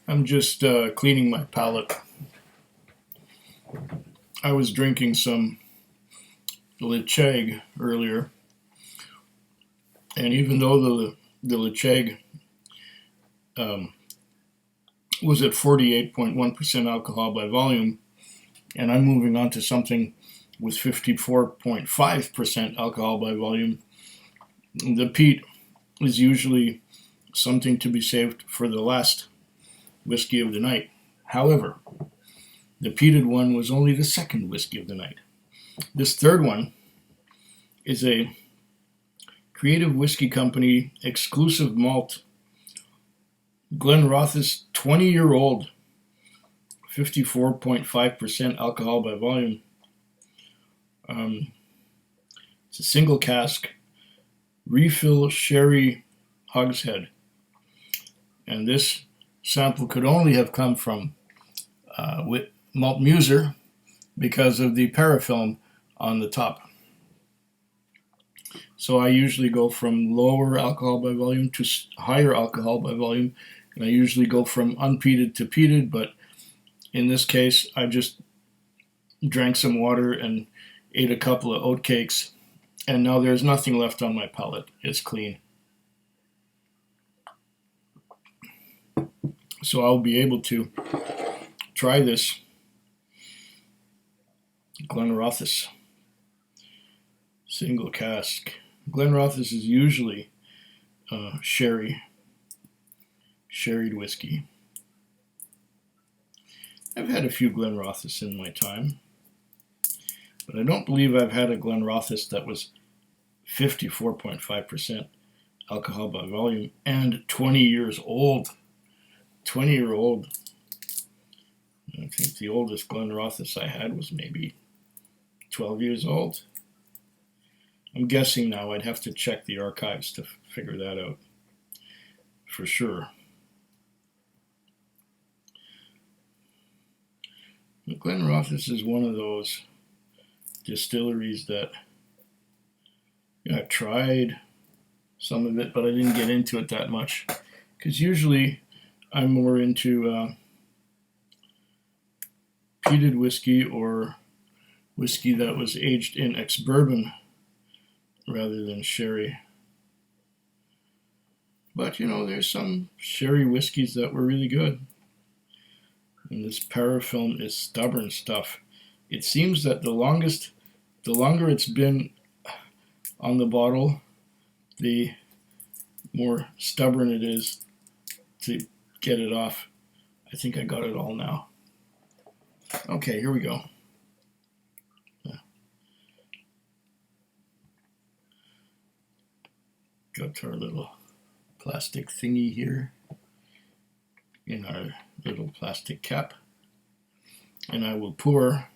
I'm just cleaning my palate. I was drinking some Lecheg earlier, and even though the Lecheg um, was at 48.1% alcohol by volume, and I'm moving on to something with 54.5% alcohol by volume, the peat is usually something to be saved for the last whiskey of the night. However, the peated one was only the second whiskey of the night. This third one is a Creative Whiskey Company exclusive malt, Glenrothes 20-year-old, 54.5% alcohol by volume. It's a single cask, refill sherry hogshead. And this sample could only have come from Malt Muser because of the parafilm on the top. So I usually go from lower alcohol by volume to higher alcohol by volume, and I usually go from unpeated to peated, but in this case, I just drank some water and ate a couple of oatcakes, and now there's nothing left on my palate. It's clean. So I'll be able to try this Glenrothes single cask. Glenrothes is usually sherried whiskey. I've had a few Glenrothes in my time, but I don't believe I've had a Glenrothes that was 54.5% alcohol by volume and 20 years old. 20-year-old. I think the oldest Glenrothes I had was maybe 12 years old. I'm guessing now. I'd have to check the archives to figure that out for sure. Glenrothes is one of those distilleries that I've tried some of it, but I didn't get into it that much because usually I'm more into peated whiskey or whiskey that was aged in ex-bourbon rather than sherry. But there's some sherry whiskeys that were really good. And this parafilm is stubborn stuff. It seems that the longer it's been on the bottle, the more stubborn it is to get it off. I think I got it all now. Okay, here we go. Got our little plastic thingy here in our little plastic cap. And I will pour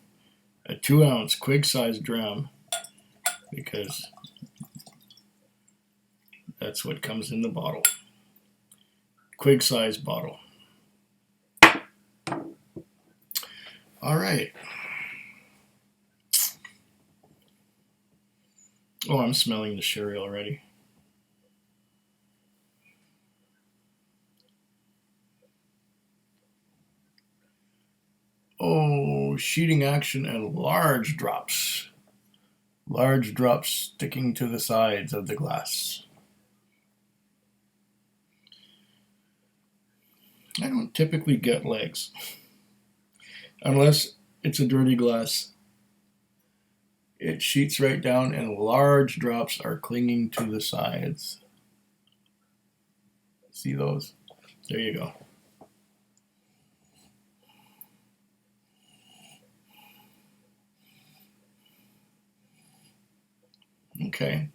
a 2-ounce quig-sized dram because that's what comes in the bottle. Quig-sized bottle. All right. Oh, I'm smelling the sherry already. Oh, sheeting action and large drops. Large drops sticking to the sides of the glass. I don't typically get legs unless it's a dirty glass. It sheets right down and large drops are clinging to the sides. See those? There you go. Okay.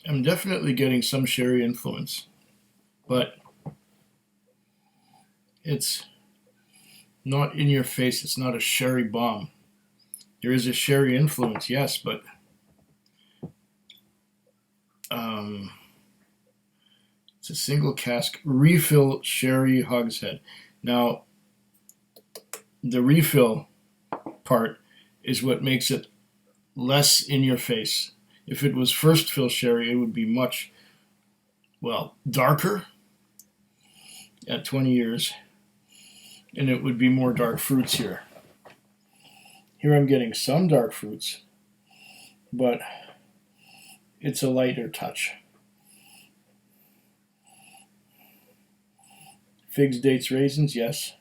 I'm definitely getting some sherry influence, but it's not in your face. It's not a sherry bomb. There is a sherry influence, yes, but it's a single cask refill sherry hogshead. Now, the refill part is what makes it less in your face. If it was first fill sherry, it would be much, well, darker at 20 years, and it would be more dark fruits here. Here I'm getting some dark fruits, but it's a lighter touch. Figs, dates, raisins, yes,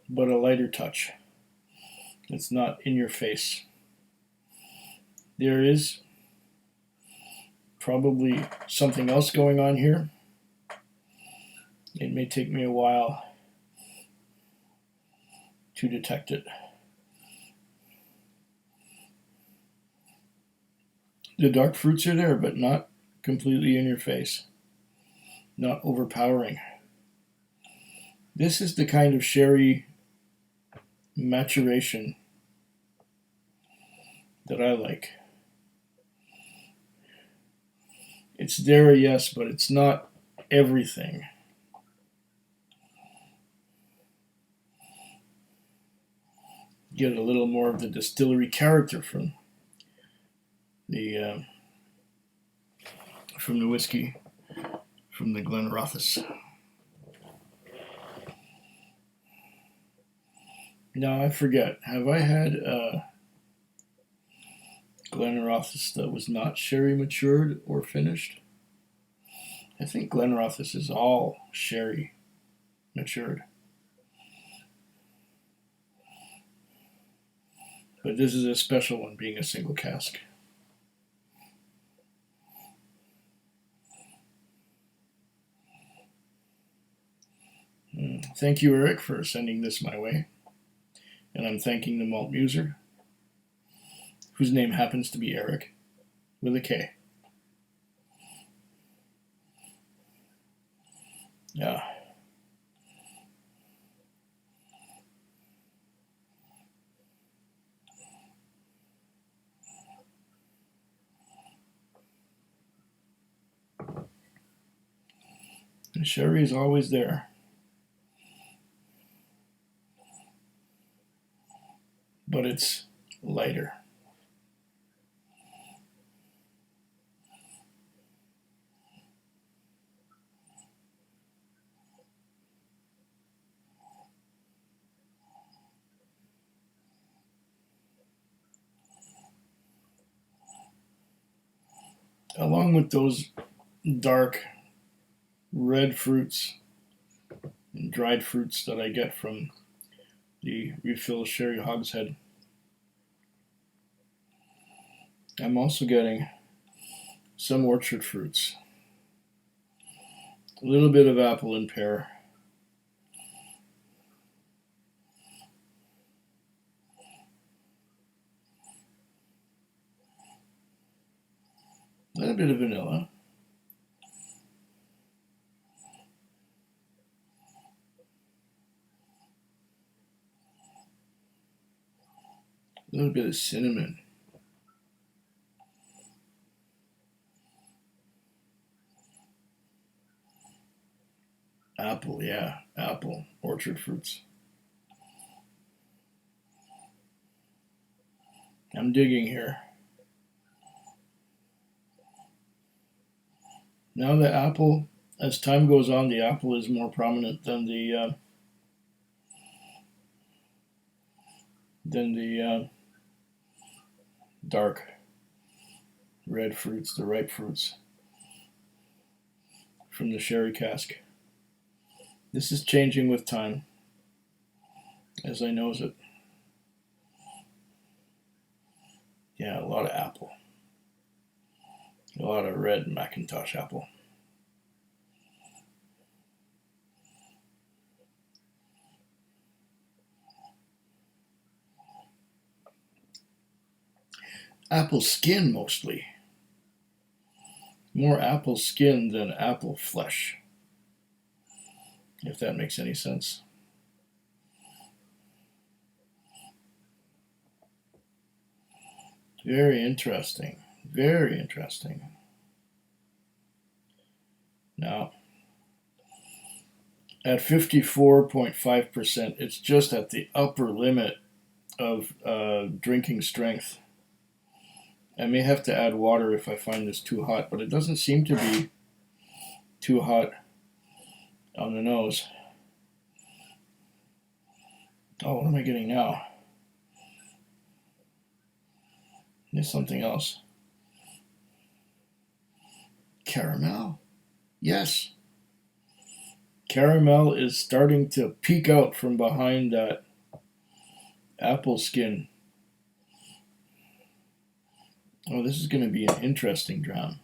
but a lighter touch. It's not in your face. There is probably something else going on here. It may take me a while to detect it. The dark fruits are there, but not completely in your face, not overpowering. This is the kind of sherry maturation that I like. It's there, yes, but it's not everything. Get a little more of the distillery character from the whiskey from the Glenrothes. Now I forget. Have I had Glenrothes that was not sherry matured or finished? I think Glenrothes is all sherry matured. But this is a special one, being a single cask. Thank you, Eric, for sending this my way. And I'm thanking the Malt Muser, whose name happens to be Eric, with a K. Yeah. The sherry is always there. But it's lighter. Along with those dark red fruits and dried fruits that I get from the refill sherry hogshead, I'm also getting some orchard fruits, a little bit of apple and pear, a little bit of vanilla, a little bit of cinnamon. Apple, yeah, apple, orchard fruits. I'm digging here. Now the apple, as time goes on, the apple is more prominent than the dark red fruits, the ripe fruits from the sherry cask. This is changing with time, as I knows it. Yeah, a lot of apple. A lot of red Macintosh apple. Apple skin mostly. More apple skin than apple flesh, if that makes any sense. Very interesting. Very interesting. Now, at 54.5%. It's just at the upper limit of drinking strength. I may have to add water if I find this too hot, but it doesn't seem to be too hot on the nose. Oh, what am I getting now? There's something else. Caramel? Yes. Caramel is starting to peek out from behind that apple skin. Oh, this is going to be an interesting dram.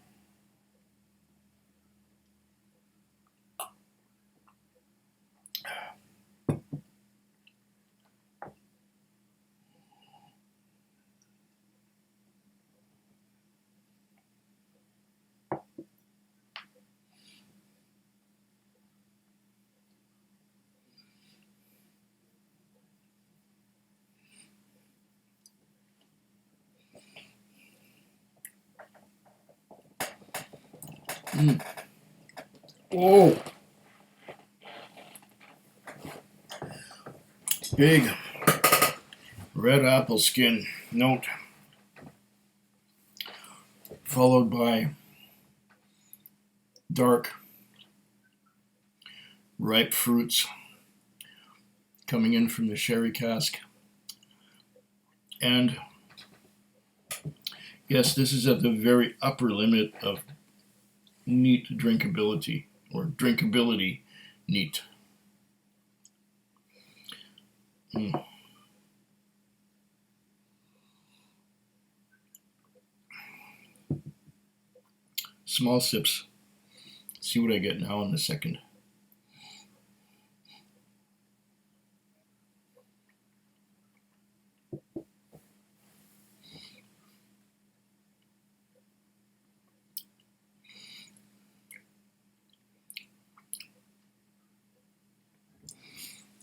Oh, big red apple skin note, followed by dark ripe fruits coming in from the sherry cask. And yes, this is at the very upper limit of neat drinkability, or drinkability neat. Small sips. See what I get now in a second.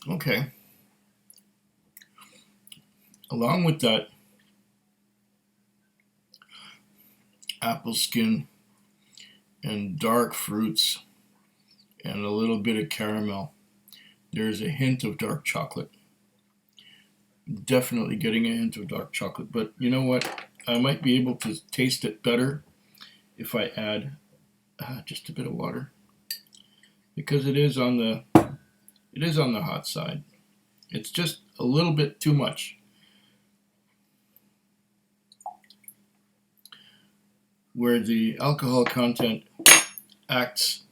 Okay. Along with that apple skin and dark fruits and a little bit of caramel, there's a hint of dark chocolate. Definitely getting a hint of dark chocolate, but you know what? I might be able to taste it better if I add just a bit of water, because it is on the hot side. It's just a little bit too much. Where the alcohol content acts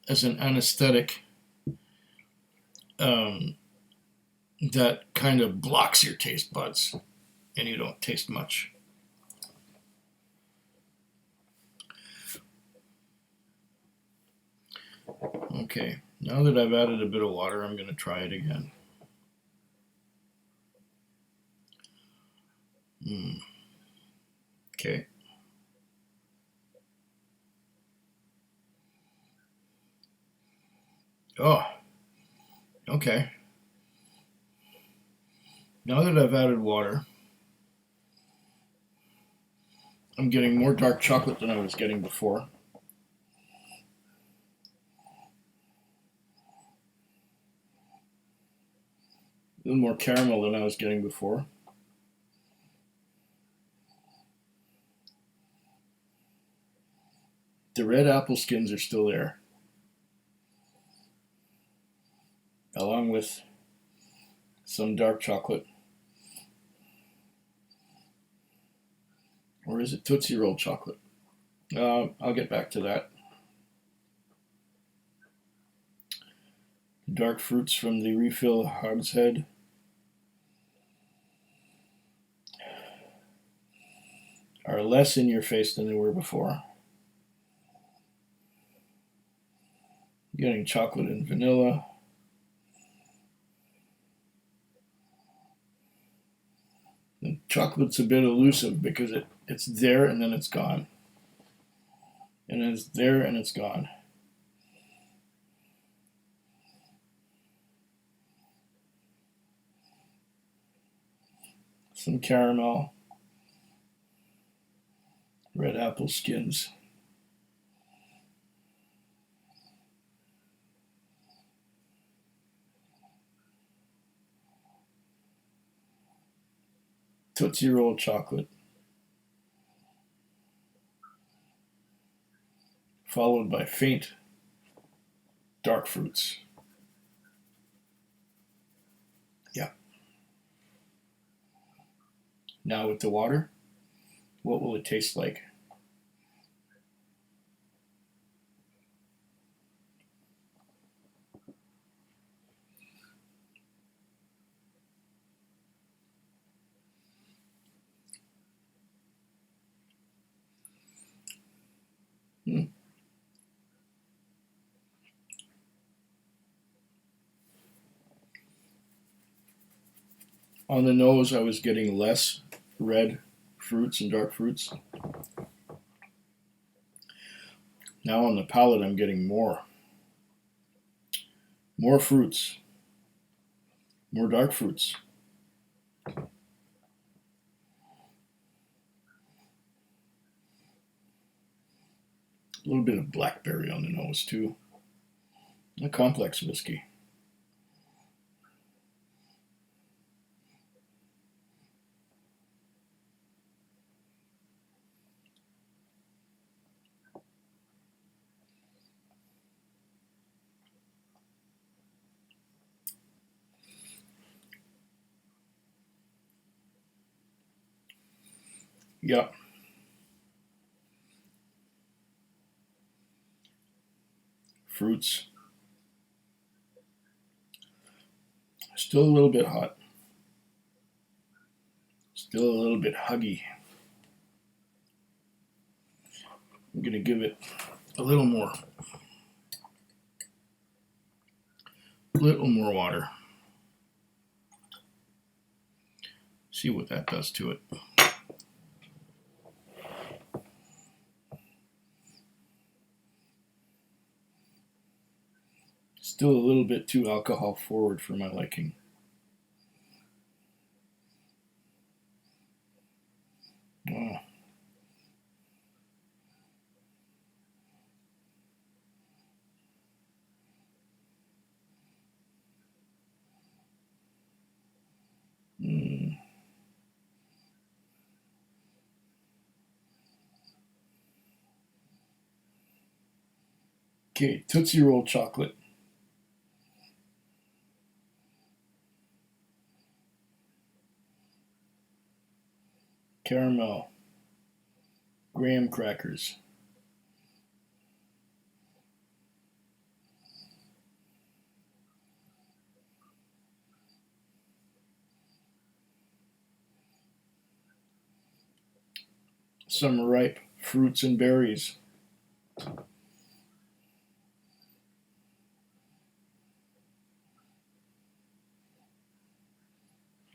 as an anesthetic that kind of blocks your taste buds and you don't taste much. Okay, now that I've added a bit of water, I'm going to try it again. Okay. Oh, okay. Now that I've added water, I'm getting more dark chocolate than I was getting before. A little more caramel than I was getting before. The red apple skins are still there, along with some dark chocolate. Or is it Tootsie Roll chocolate? I'll get back to that. Dark fruits from the refill hogshead. Are less in your face than they were before. Getting chocolate and vanilla. The chocolate's a bit elusive because it's there and then it's gone. And it's there and it's gone. Some caramel. Red apple skins. Tootsie Roll chocolate, followed by faint dark fruits. Yeah. Now with the water, what will it taste like? Hmm. On the nose, I was getting less red fruits and dark fruits. Now on the palate, I'm getting more. More fruits, more dark fruits. A little bit of blackberry on the nose, too. A complex whiskey. Yep. Fruits. Still a little bit hot. Still a little bit huggy. I'm going to give it a little more. A little more water. See what that does to it. Still a little bit too alcohol forward for my liking. Oh. Mm. Okay, Tootsie Roll chocolate. Caramel. Graham crackers. Some ripe fruits and berries.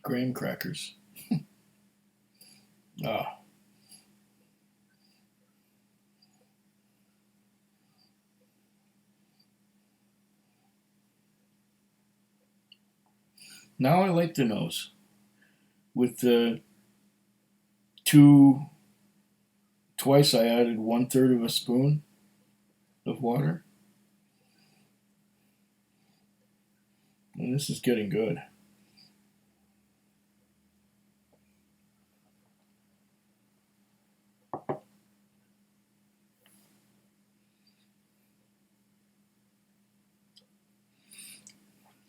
Graham crackers. Ah. Now I like the nose. With the two, twice I added 1/3 of a spoon of water. And this is getting good.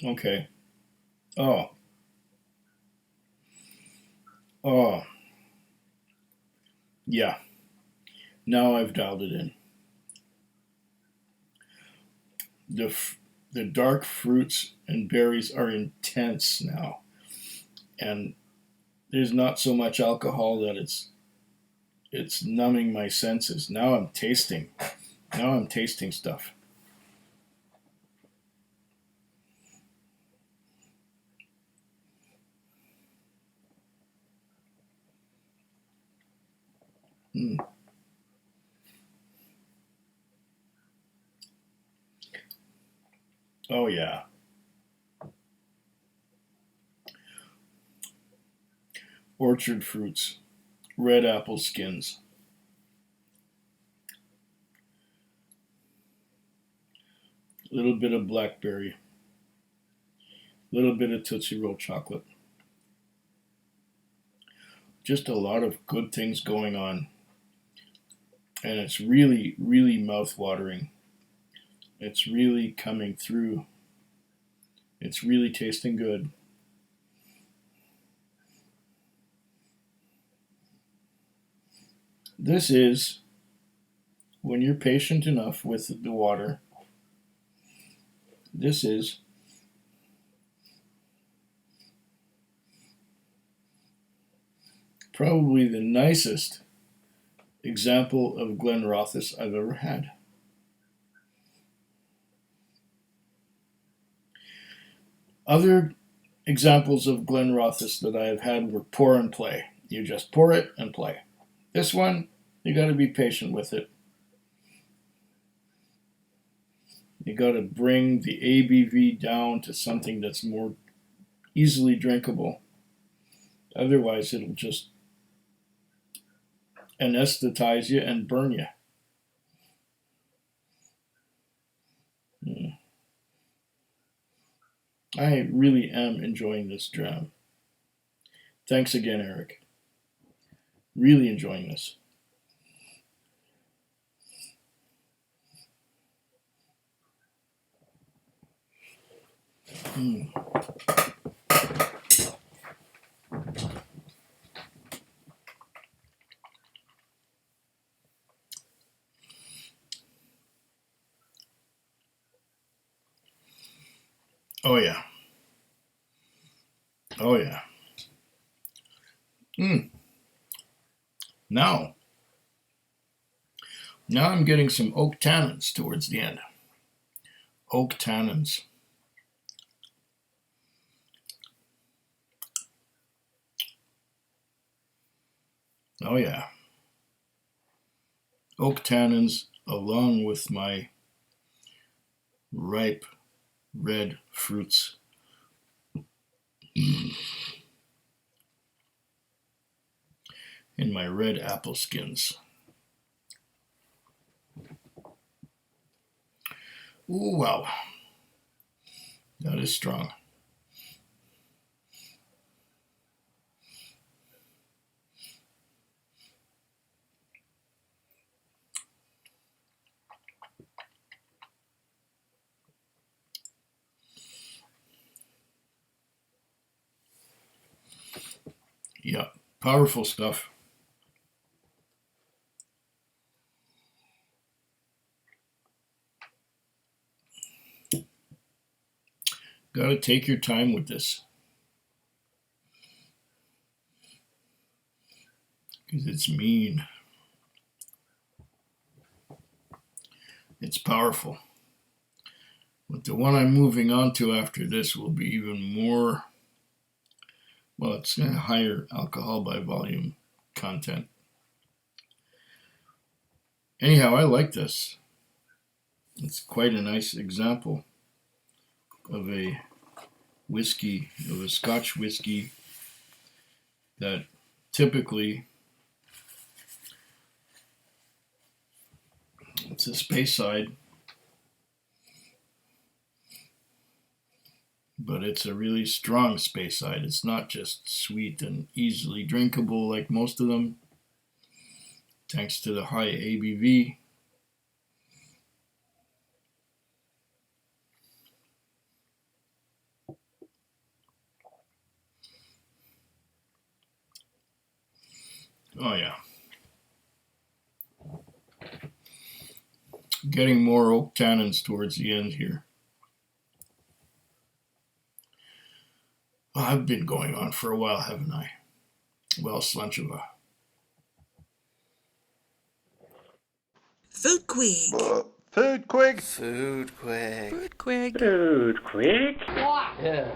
Okay. Oh. Oh. Yeah. Now I've dialed it in. The, the dark fruits and berries are intense now. And there's not so much alcohol that it's numbing my senses. Now I'm tasting. Now I'm tasting stuff. Mm. Oh yeah. Orchard fruits, red apple skins, a little bit of blackberry, a little bit of Tootsie Roll chocolate. just a lot of good things going on. And it's really, really mouth-watering. It's really coming through. It's really tasting good. This is, when you're patient enough with the water, this is probably the nicest example of Glenrothes I've ever had. Other examples of Glenrothes that I have had were pour and play. You just pour it and play. This one, you got to be patient with it. You got to bring the ABV down to something that's more easily drinkable. Otherwise, it'll just anesthetize you and burn you. I really am enjoying this dram. Thanks again, Eric. Really enjoying this. Oh yeah. Oh yeah. Now I'm getting some oak tannins towards the end. Oak tannins. Oh yeah. Oak tannins along with my ripe red fruits. In my red apple skins. Ooh, wow. That is strong. Yeah, powerful stuff. Got to take your time with this. Because it's mean. It's powerful. But the one I'm moving on to after this will be even more, well, it's got a higher alcohol by volume content. Anyhow, I like this. It's quite a nice example of a whiskey, of a Scotch whiskey that typically, it's a Speyside, but it's a really strong Speyside. It's not just sweet and easily drinkable like most of them, thanks to the high ABV. Oh yeah. Getting more oak tannins towards the end here. Well, I've been going on for a while, haven't I? Well, Slancheva. Food Quig. Food Quig. Food Quig. Food Quig. Food Quig. Yeah.